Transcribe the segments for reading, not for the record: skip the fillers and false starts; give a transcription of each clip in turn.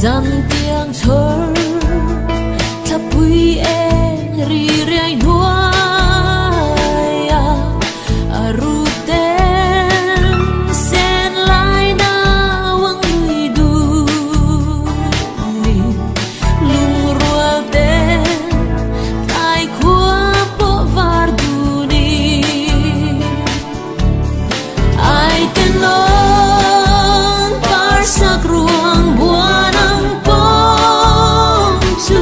dàn tiếng thơ thắp quy e ri rai nuai aru ten sen lai na wang lui du ni lung rual ten tai khua po var du ni ai ten non par sak ruang buan ang pom chu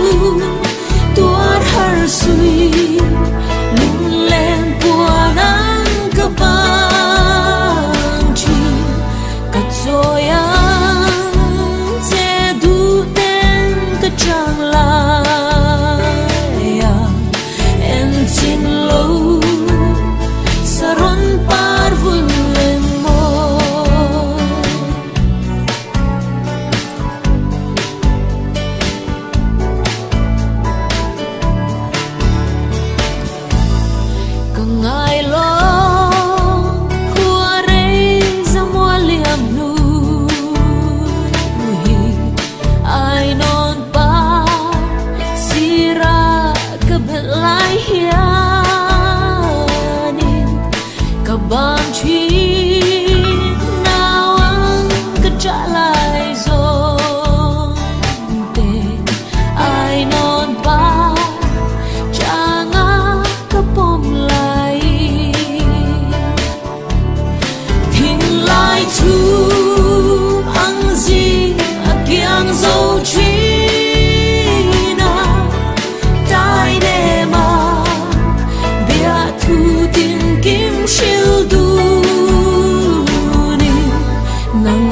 tuar har sui lung len buan ang kabang chi kat zoyang che du ten ka chang la em chin lo saron par vun len mo kangai lo khua rei zamwa liam nu hi ai non pa sira ka belai hianin ka bang chi nawang ka jalai zon te ai non pa changa ka pom lai thing lai chu ang zing a kyang zo chi na tai de ma bia thu tin kim shiu du ni nang